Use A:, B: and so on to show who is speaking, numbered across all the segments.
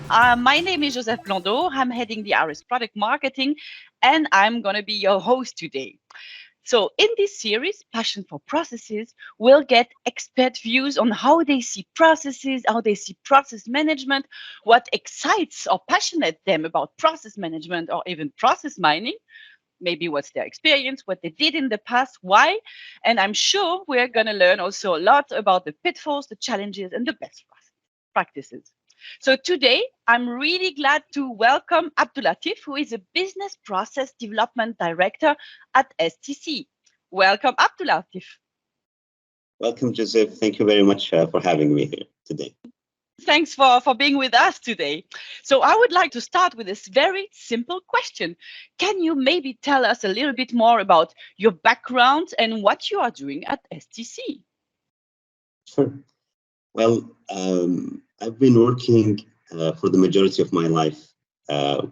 A: My name is Joseph Blondeau. I'm heading the RS Product Marketing, and I'm going to be your host today. So, in this series, Passion for Processes, we'll get expert views on how they see processes, how they see process management, what excites or passionate them about process management or even process mining, maybe what's their experience, what they did in the past, why. And I'm sure we're going to learn also a lot about the pitfalls, the challenges, and the best practices. So today, I'm really glad to welcome Abdullatif, who is a Business Process Development Director at STC. Welcome, Abdullatif.
B: Welcome, Joseph. Thank you very much for having me here today.
A: Thanks for being with us today. So I would like to start with this very simple question. Can you maybe tell us a little bit more about your background and what you are doing at STC?
B: Sure. Well, I've been working for the majority of my life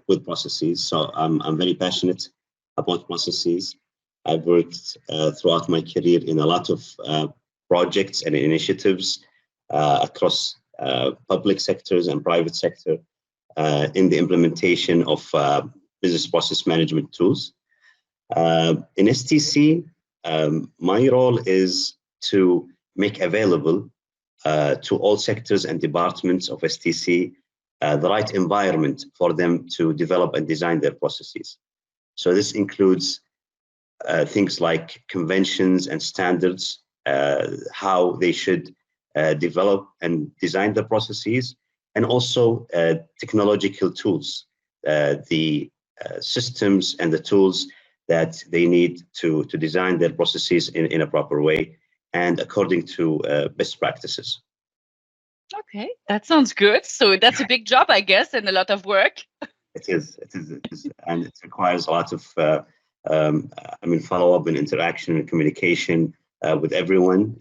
B: with processes, so I'm very passionate about processes. I've worked throughout my career in a lot of projects and initiatives across public sectors and private sector in the implementation of business process management tools. In STC, my role is to make available to all sectors and departments of STC the right environment for them to develop and design their processes. So this includes things like conventions and standards, how they should develop and design the processes, and also technological tools, the systems and the tools that they need to design their processes in a proper way and according to best practices.
A: Okay, that sounds good. So that's a big job, I guess, and a lot of work.
B: It is, and it requires a lot of, follow-up and interaction and communication with everyone.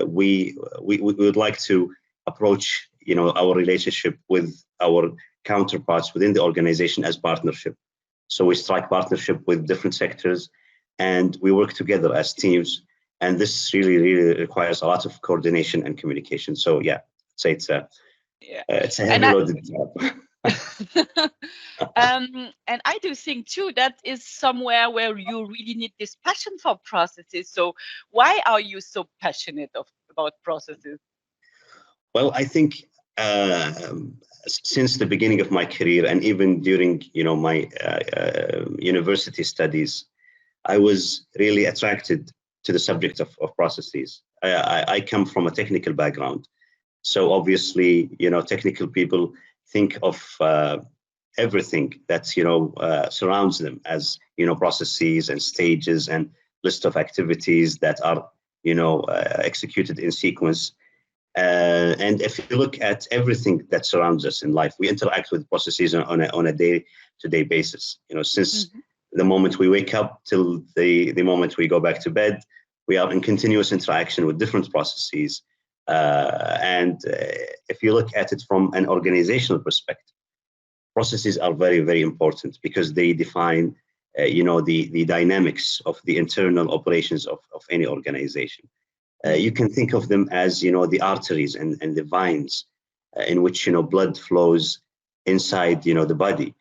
B: We would like to approach, our relationship with our counterparts within the organization as partnership. So we strike partnership with different sectors, and we work together as teams. And this really requires a lot of coordination and communication. So yeah, say it's a heavy loaded job.
A: And I do think too that is somewhere where you really need this passion for processes. So why are you so passionate about processes?
B: Well, I think since the beginning of my career and even during my university studies, I was really attracted to the subject of processes. I come from a technical background. So obviously, technical people think of everything that, surrounds them as, processes and stages and list of activities that are, executed in sequence. And if you look at everything that surrounds us in life, we interact with processes on a day-to-day basis. Since the moment we wake up till the moment we go back to bed, we are in continuous interaction with different processes. And if you look at it from an organizational perspective, processes are very, very important because they define, the dynamics of the internal operations of any organization. You can think of them as, the arteries and the veins in which, blood flows inside, the body.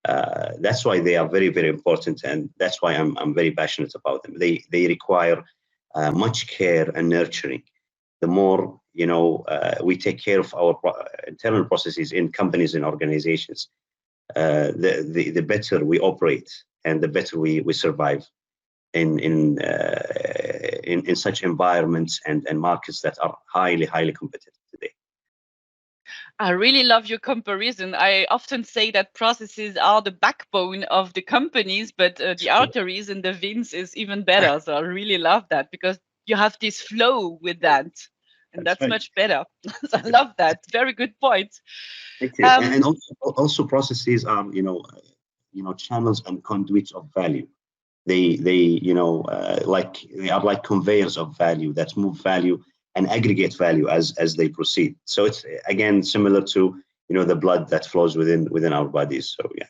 B: That's why they are very, very important, and that's why I'm very passionate about them. They require much care and nurturing. The more we take care of our internal processes in companies and organizations, the better we operate and the better we survive in such environments and markets that are highly competitive today.
A: I really love your comparison. I often say that processes are the backbone of the companies, but the arteries and the veins is even better. So I really love that because you have this flow with that. And that's
B: right.
A: Much better. So I love that. Very good point.
B: Thank you. And also processes are, channels and conduits of value. They they are like conveyors of value that move value and aggregate value as they proceed. So it's again similar to the blood that flows within our bodies. So yeah.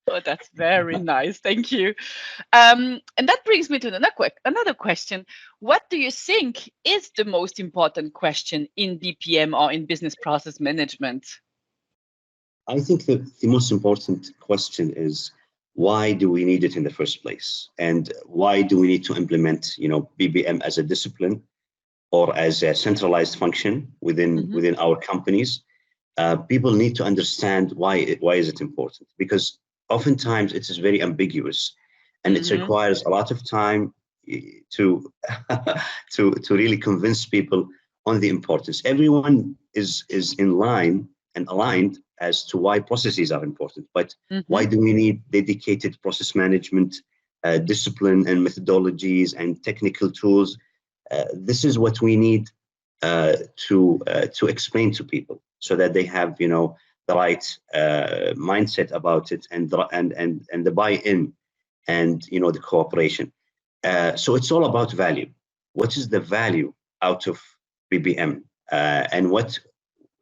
A: Oh, that's very nice. Thank you. And that brings me to another question. What do you think is the most important question in BPM or in business process management?
B: I think that the most important question is, why do we need it in the first place? And why do we need to implement, BBM as a discipline or as a centralized function
A: Mm-hmm.
B: within our companies? People need to understand why is it important, because oftentimes it is very ambiguous, and it
A: Mm-hmm.
B: requires a lot of time to to really convince people on the importance. Everyone is in line and aligned as to why processes are important, but
A: Mm-hmm.
B: why do we need dedicated process management, discipline and methodologies and technical tools? This is what we need to explain to people, so that they have the right mindset about it, and the buy-in, and the cooperation. So it's all about value. What is the value out of BBM, and what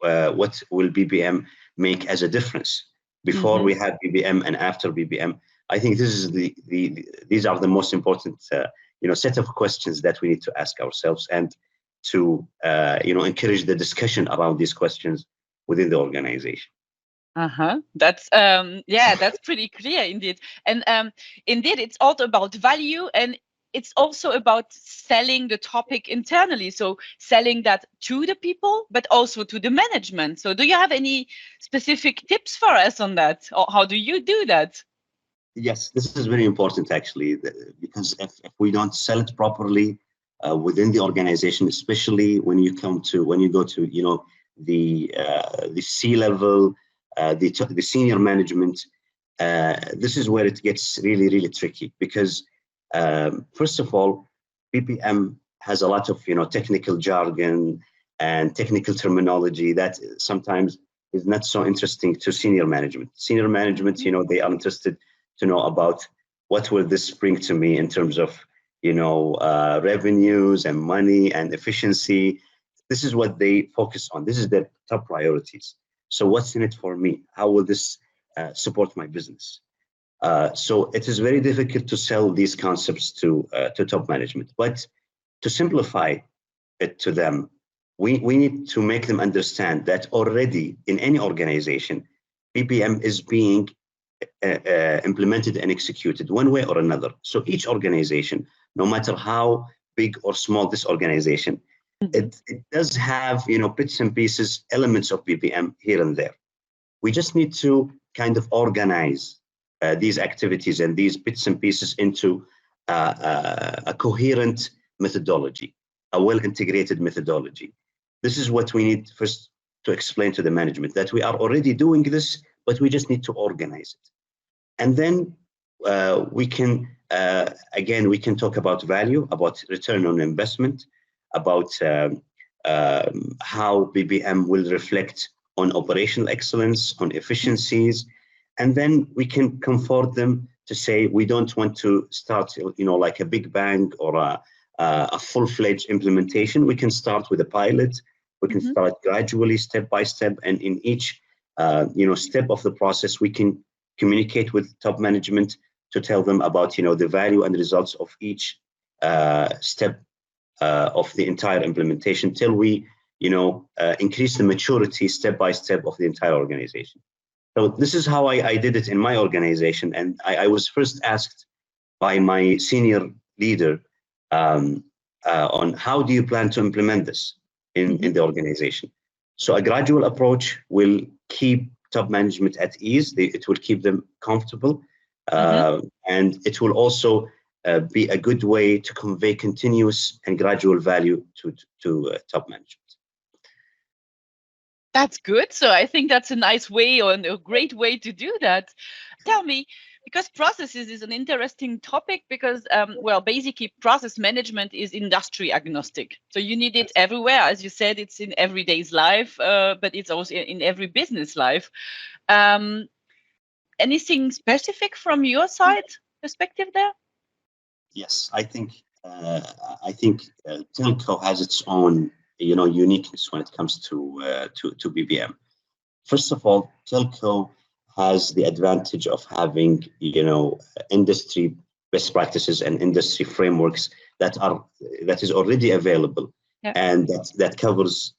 B: will BBM make as a difference before
A: Mm-hmm.
B: we have BBM and after BBM? I think this is these are the most important set of questions that we need to ask ourselves, and to encourage the discussion around these questions within the organization.
A: Uh-huh. That's yeah, that's pretty clear indeed. And indeed it's also about value, and it's also about selling the topic internally. So selling that to the people, but also to the management. So do you have any specific tips for us on that? Or how do you do that?
B: Yes, this is very important actually, because if we don't sell it properly within the organization, especially when you go to the C level, the senior management, this is where it gets really really tricky, because first of all, BPM has a lot of technical jargon and technical terminology that sometimes is not so interesting to senior management. Senior management, they are interested to know about what will this bring to me in terms of revenues and money and efficiency. This is what they focus on. This is their top priorities. So what's in it for me? How will this support my business? So it is very difficult to sell these concepts to top management. But to simplify it to them, we need to make them understand that already in any organization, BPM is being implemented and executed one way or another. So each organization, no matter how big or small this organization,
A: Mhm.
B: it does have bits and pieces, elements of BPM here and there. We just need to kind of organize these activities and these bits and pieces into a coherent methodology, a well-integrated methodology. This is what we need first to explain to the management, that we are already doing this, but we just need to organize it. And then we can, again, we can talk about value, about return on investment, about how BBM will reflect on operational excellence, on efficiencies. And then we can comfort them to say, we don't want to start, like a big bang or a full-fledged implementation. We can start with a pilot. We can
A: Mhm.
B: start gradually, step by step, and in each, step of the process, we can communicate with top management to tell them about the value and results of each step of the entire implementation, till we increase the maturity step by step of the entire organization. So this is how I did it in my organization, and I was first asked by my senior leader on how do you plan to implement this
A: Mhm.
B: in the organization. So a gradual approach will keep top management at ease. It will keep them comfortable,
A: Mhm.
B: and it will also be a good way to convey continuous and gradual value to top management.
A: That's good. So I think that's a nice way, or a great way to do that. Tell me, because processes is an interesting topic, because, well, basically process management is industry agnostic. So you need it everywhere. As you said, it's in everyday's life, but it's also in every business life. Um, Anything specific from your side perspective there?
B: Yes, I think telco has its own uniqueness when it comes to BBM. First of all, telco has the advantage of having industry best practices and industry frameworks that is already available,
A: Yeah.
B: and that covers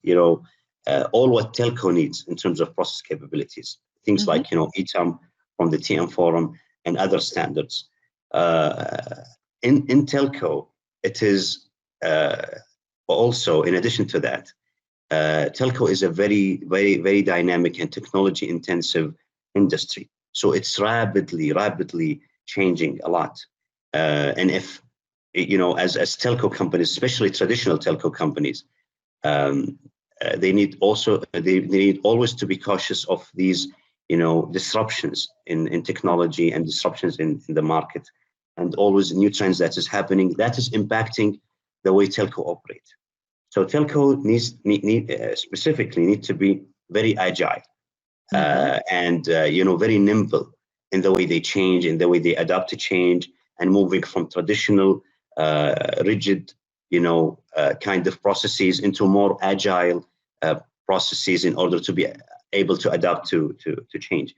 B: all what telco needs in terms of process capabilities. things like, ETAM from the TM Forum and other standards. In telco, it is also, in addition to that, telco is a very, very, very dynamic and technology intensive industry. So it's rapidly changing a lot. And if, as telco companies, especially traditional telco companies, they need always to be cautious of these, disruptions in technology and disruptions in the market, and always new trends that is happening that is impacting the way telco operate. So telco specifically need to be very agile and very nimble in the way they change, in the way they adapt to change, and moving from traditional rigid, kind of processes into more agile processes in order to be able to adapt to change.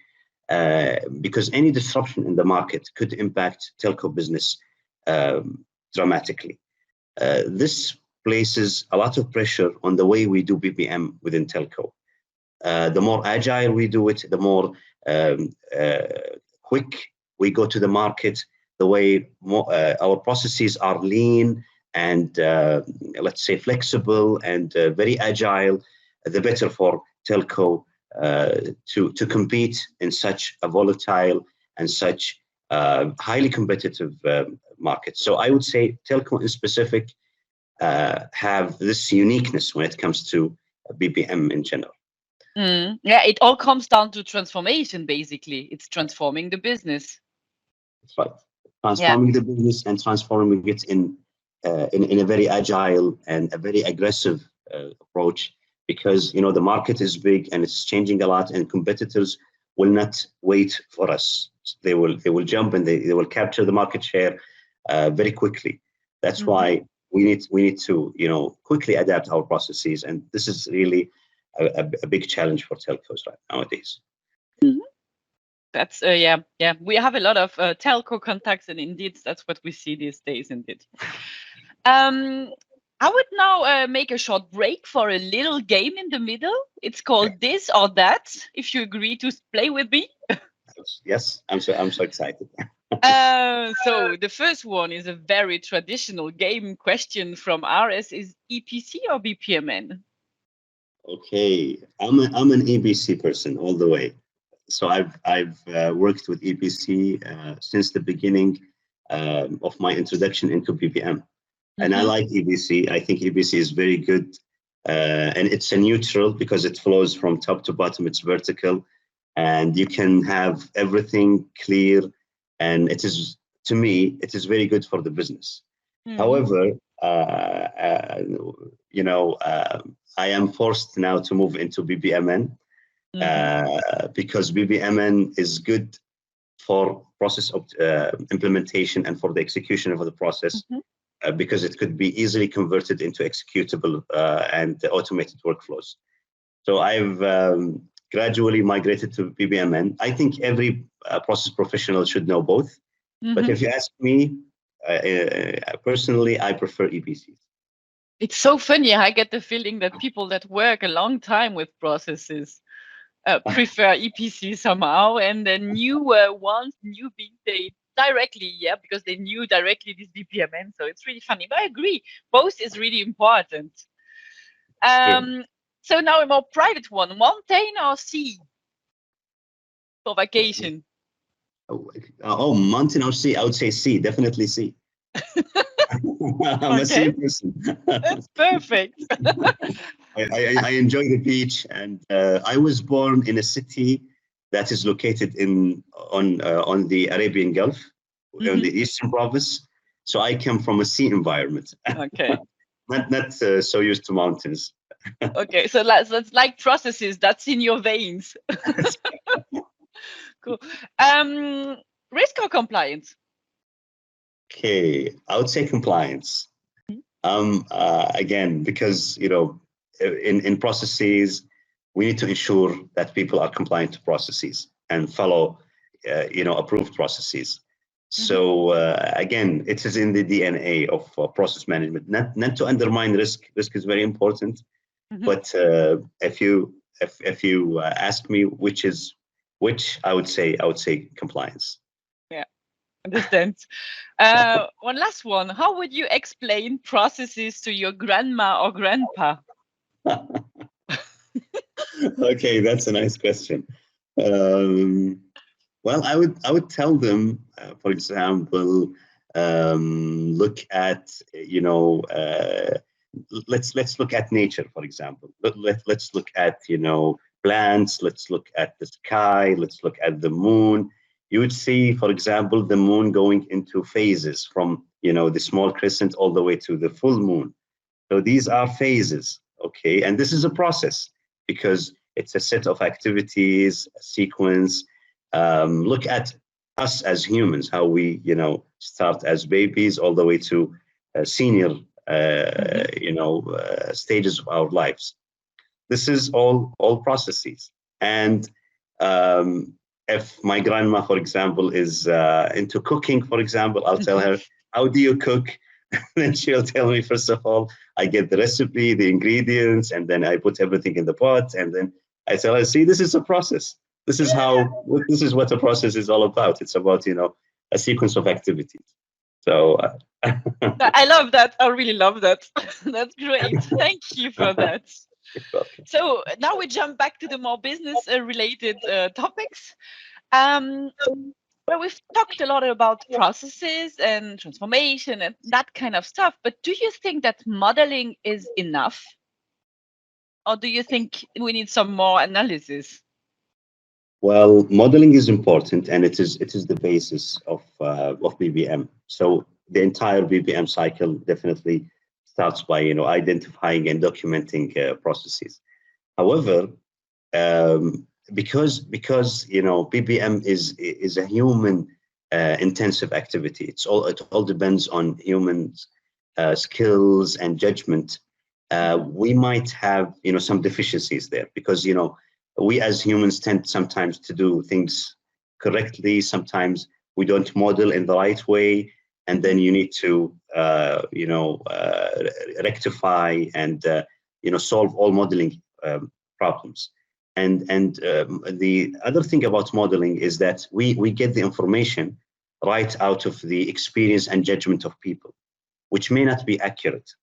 B: Because any disruption in the market could impact telco business dramatically. This places a lot of pressure on the way we do BPM within telco. The more agile we do it, the more quick we go to the market, the way our processes are lean and let's say flexible and very agile, the better for telco to compete in such a volatile and such highly competitive market. So I would say telco in specific have this uniqueness when it comes to BPM in general.
A: Yeah, it all comes down to transformation, basically. It's transforming the business.
B: That's right. Transforming the business and transforming it in a very agile and a very aggressive approach, because the market is big and it's changing a lot, and competitors will not wait for us. They will jump and they will capture the market share very quickly. That's why we need to quickly adapt our processes, and this is really a big challenge for telcos right nowadays.
A: That's yeah. We have a lot of telco contacts, and indeed, that's what we see these days. Indeed. I would now make a short break for a little game in the middle. It's called This or That. If you agree to play with me.
B: Yes, I'm so excited.
A: So the first one is a very traditional game question from RS: is EPC or BPMN?
B: Okay, I'm an EPC person all the way. So I've worked with EPC since the beginning of my introduction into BPM, and I like EPC. I think EPC is very good, and it's a neutral because it flows from top to bottom. It's vertical, and you can have everything clear, and it is, to me, it is very good for the business. However, I am forced now to move into BPMN. Because BPMN is good for process implementation and for the execution of the process, because it could be easily converted into executable and automated workflows. So I've gradually migrated to BPMN. I think every process professional should know both. But if you ask me, personally, I prefer EPCs.
A: It's so funny. I get the feeling that people that work a long time with processes prefer EPC somehow, and the newer ones, they directly, because they knew directly this BPMN. So it's really funny. But I agree, both is really important. So now a more private one: mountain or sea for vacation?
B: Oh, mountain or sea? I would say sea, definitely sea. I'm a sea person.
A: That's perfect.
B: I enjoy the beach, and I was born in a city that is located on the Arabian Gulf, on the eastern province. So I come from a sea environment.
A: Okay.
B: not so used to mountains.
A: Okay, so that's like processes. That's in your veins. Cool. Risk or compliance?
B: Okay, I would say compliance. Again, because in processes, we need to ensure that people are compliant to processes and follow approved processes. So again, it is in the DNA of process management. Not to undermine risk. Risk is very important. But if you ask me which is which I would say compliance.
A: Yeah, understand. One last one. How would you explain processes to your grandma or grandpa?
B: Okay, that's a nice question. Um, well, I would tell them, for example, look at let's look at nature, for example. Let's look at plants. Let's look at the sky. Let's look at the moon. You would see, for example, the moon going into phases from the small crescent all the way to the full moon. So these are phases, okay? And this is a process because it's a set of activities, a sequence. Look at us as humans, how we, start as babies all the way to senior, stages of our lives. This is all processes. And if my grandma, for example, is into cooking, for example, I'll tell her, how do you cook? Then she'll tell me, first of all, I get the recipe, the ingredients, and then I put everything in the pot. And then I tell her, see, this is a process. This is what a process is all about. It's about, a sequence of activities. So
A: I love that. I really love that. That's great. Thank you for that.
B: you're welcome.
A: So now we jump back to the more business related topics. Um, Well, we've talked a lot about processes and transformation and that kind of stuff, but do you think that modeling is enough? Or do you think we need some more analysis?
B: Well, modeling is important, and it is the basis of BBM. So the entire BBM cycle definitely starts by identifying and documenting processes. However, because BPM is a human intensive activity. It all depends on humans' skills and judgment. We might have some deficiencies there because we as humans tend sometimes to do things correctly. Sometimes we don't model in the right way, and then you need to rectify and solve all modeling problems. And the other thing about modeling is that we get the information right out of the experience and judgment of people, which may not be accurate.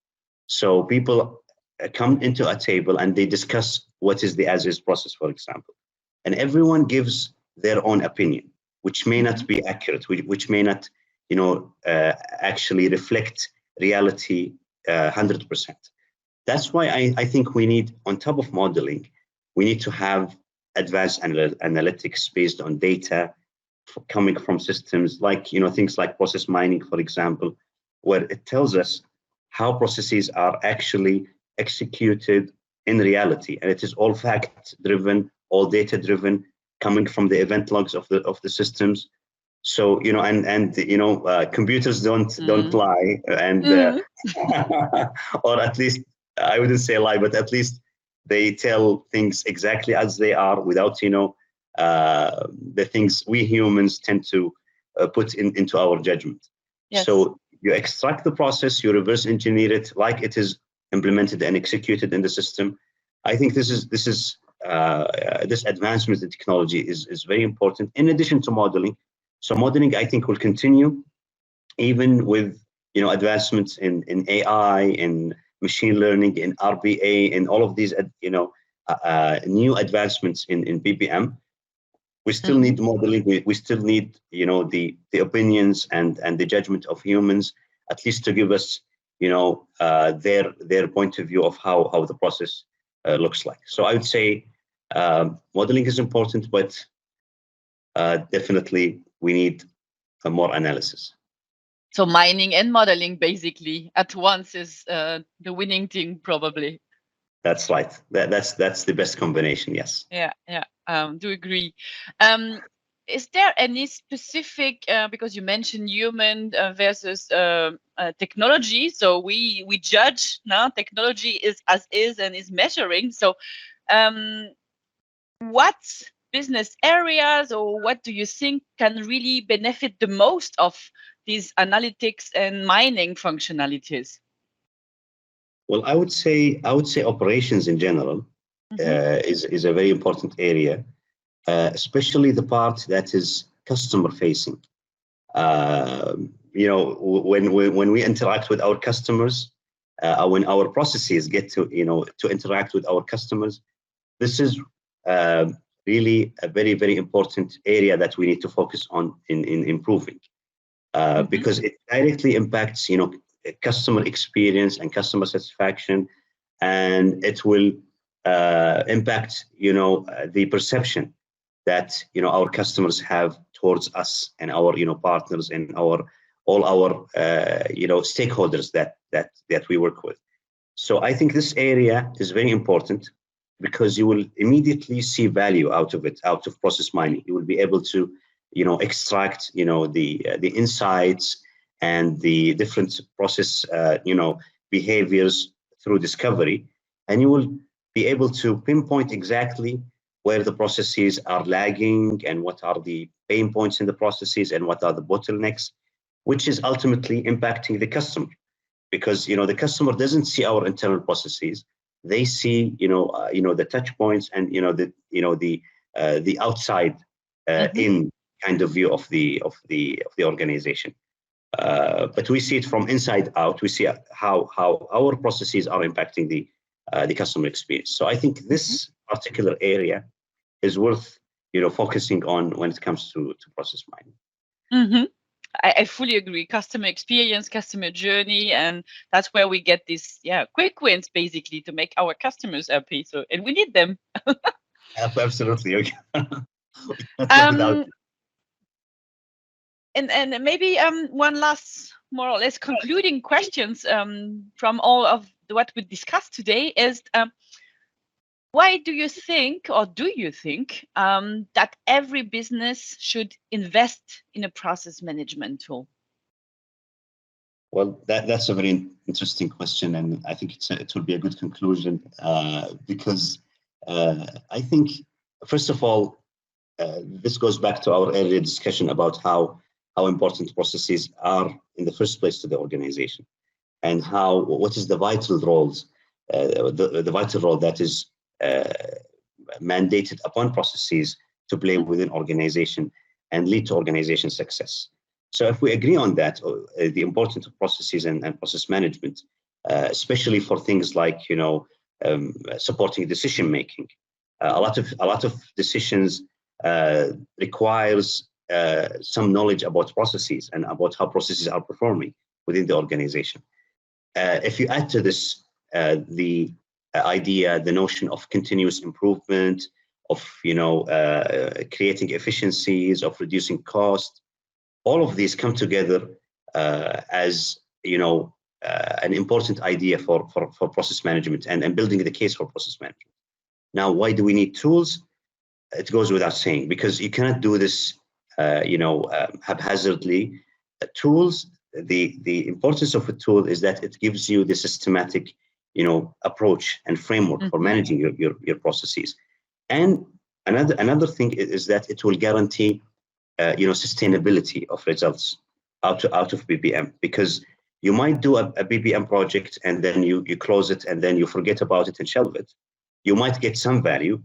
B: So people come into a table and they discuss what is the as-is process, for example, and everyone gives their own opinion, which may not be accurate, which may not actually reflect reality 100%. That's why I think we need, on top of modeling, we need to have advanced analytics based on data coming from systems like things like process mining, for example, where it tells us how processes are actually executed in reality, and it is all fact driven, all data driven, coming from the event logs of the systems. So computers don't lie, and or at least I wouldn't say lie, but at least they tell things exactly as they are without the things we humans tend to put into our judgment.
A: Yes.
B: So you extract the process, you reverse engineer it like it is implemented and executed in the system. I think this advancement in technology is very important in addition to modeling. So modeling, I think, will continue even with advancements in AI, in machine learning, in RPA, in all of these new advancements in BPM. We still need modeling. We still need the opinions and the judgment of humans, at least to give us their point of view of how the process looks like. So I would say modeling is important, but definitely we need more analysis.
A: So mining and modeling basically at once is the winning thing, probably.
B: That's right. That's the best combination. Yes.
A: Yeah. Do agree. Is there any specific, because you mentioned human versus technology, so we judge now technology is as is and is measuring. So what business areas or what do you think can really benefit the most of these analytics and mining functionalities?
B: Well, I would say operations in general is a very important area especially the part that is customer facing. When we interact with our customers, when our processes get to interact with our customers, this is uh, really a very, very important area that we need to focus on in improving, because it directly impacts customer experience and customer satisfaction, and it will impact the perception that our customers have towards us and our partners and our all our stakeholders that we work with. So I think this area is very important because you will immediately see value out of it, out of process mining. You will be able to extract the insights and the different process behaviors through discovery, and you will be able to pinpoint exactly where the processes are lagging and what are the pain points in the processes and what are the bottlenecks, which is ultimately impacting the customer, because the customer doesn't see our internal processes. They see the touch points and the outside in kind of view of the organization. But we see it from inside out. We see how our processes are impacting the customer experience. So I think this particular area is worth focusing on when it comes to process mining.
A: I fully agree. Customer experience, customer journey, and that's where we get these quick wins basically to make our customers happy. So, and we need them.
B: Absolutely. Okay.
A: And maybe one last more or less concluding questions from all of what we discussed today is why do you think, or do you think that every business should invest in a process management tool?
B: Well, that's a very interesting question, and I think it will be a good conclusion because I think, first of all, this goes back to our earlier discussion about how important processes are in the first place to the organization, and what is the vital roles, the vital role that is mandated upon processes to play within organization and lead to organization success. So if we agree on that, the importance of processes and process management, especially for things like supporting decision making, a lot of decisions requires some knowledge about processes and about how processes are performing within the organization. If you add to this the idea, the notion of continuous improvement, of creating efficiencies, of reducing cost, all of these come together as an important idea for process management and building the case for process management. Now, why do we need tools? It goes without saying, because you cannot do this haphazardly. Tools, the importance of a tool is that it gives you the systematic approach and framework for managing your processes. And another thing is that it will guarantee sustainability of results out of BPM, because you might do a BPM project and then you close it and then you forget about it and shelve it. You might get some value,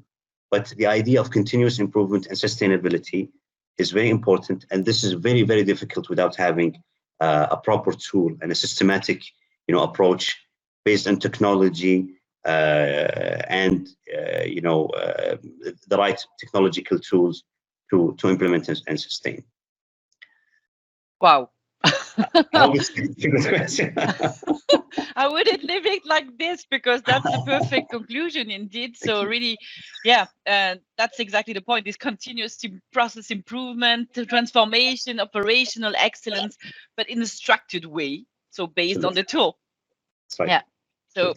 B: but the idea of continuous improvement and sustainability is very important, and this is very, very difficult without having a proper tool and a systematic approach based on technology and the right technological tools to implement and sustain.
A: Wow.
B: I
A: wouldn't leave it like this, because that's the perfect conclusion indeed. So really, that's exactly the point, this continuous process improvement, transformation, operational excellence, but in a structured way, so based on the tool.
B: Right.
A: Yeah. So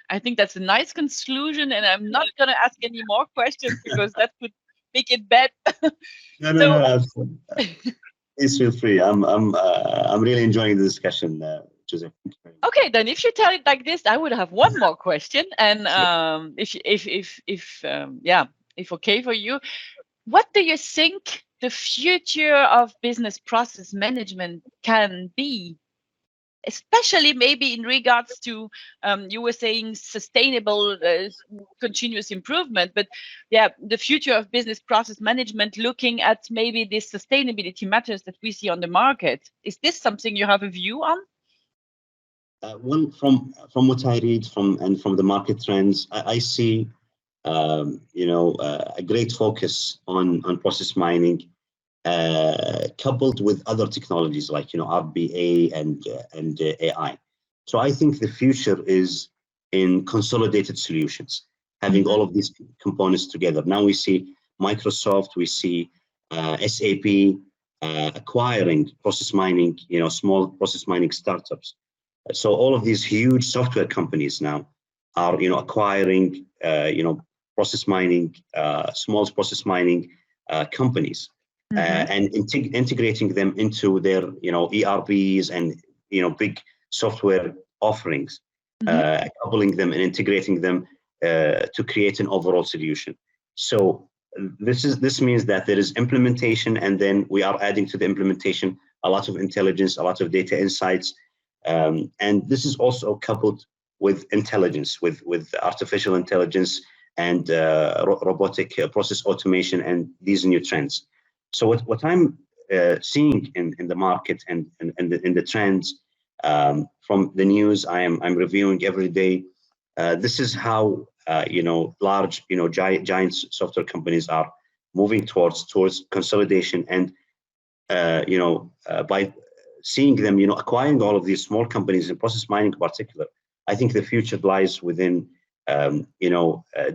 A: I think that's a nice conclusion, and I'm not going to ask any more questions because that would make it bad.
B: No. Please feel free. I'm really enjoying the discussion, Joseph.
A: Okay, then if you tell it like this, I would have one more question, and if okay for you, what do you think the future of business process management can be? especially maybe in regards to you were saying sustainable continuous improvement, but yeah, the future of business process management, looking at maybe these sustainability matters that we see on the market. Is this something you have a view on?
B: Well, from what I read from the market trends, I see a great focus on process mining, coupled with other technologies like RPA and AI. So I think the future is in consolidated solutions, having all of these components together. Now we see Microsoft, we see SAP acquiring process mining, small process mining startups. So all of these huge software companies now are acquiring process mining, small process mining companies, and integrating them into their ERPs and big software offerings, coupling them and integrating them to create an overall solution. So this means that there is implementation, and then we are adding to the implementation a lot of intelligence, a lot of data insights, and this is also coupled with intelligence, with artificial intelligence and robotic process automation and these new trends. So what I'm seeing in the market and in the trends, from the news I'm reviewing every day, this is how large giant software companies are moving towards consolidation, and by seeing them acquiring all of these small companies in process mining in particular, I think the future lies within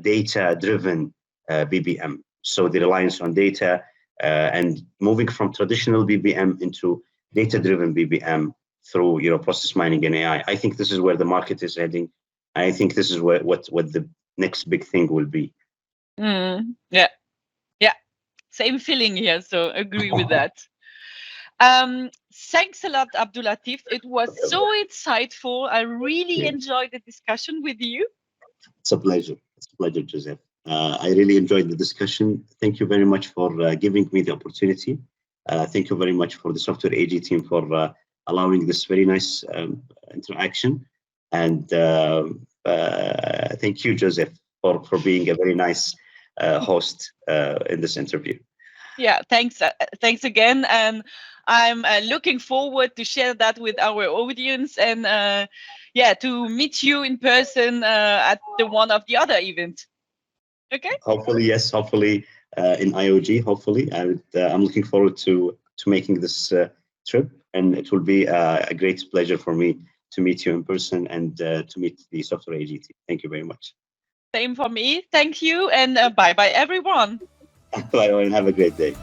B: data-driven BPM. So the reliance on data and moving from traditional BPM into data-driven BPM through process mining and AI. I think this is where the market is heading. I think this is what the next big thing will be.
A: Yeah, same feeling here. So agree with that. Thanks a lot, Abdullatif. It was so insightful. I really enjoyed the discussion with you.
B: It's a pleasure. It's a pleasure, Joseph. I really enjoyed the discussion. Thank you very much for giving me the opportunity. Thank you very much for the Software AG team for allowing this very nice interaction. And thank you, Joseph, for being a very nice host in this interview.
A: Yeah, thanks. Thanks again. And I'm looking forward to share that with our audience, and to meet you in person at one of the other events. Okay.
B: Hopefully, yes. Hopefully, in IOG. Hopefully, I'm looking forward to making this trip, and it will be a great pleasure for me to meet you in person and to meet the Software AG team. Thank you very much.
A: Same for me. Thank you, and bye bye, everyone.
B: Bye, and have a great day.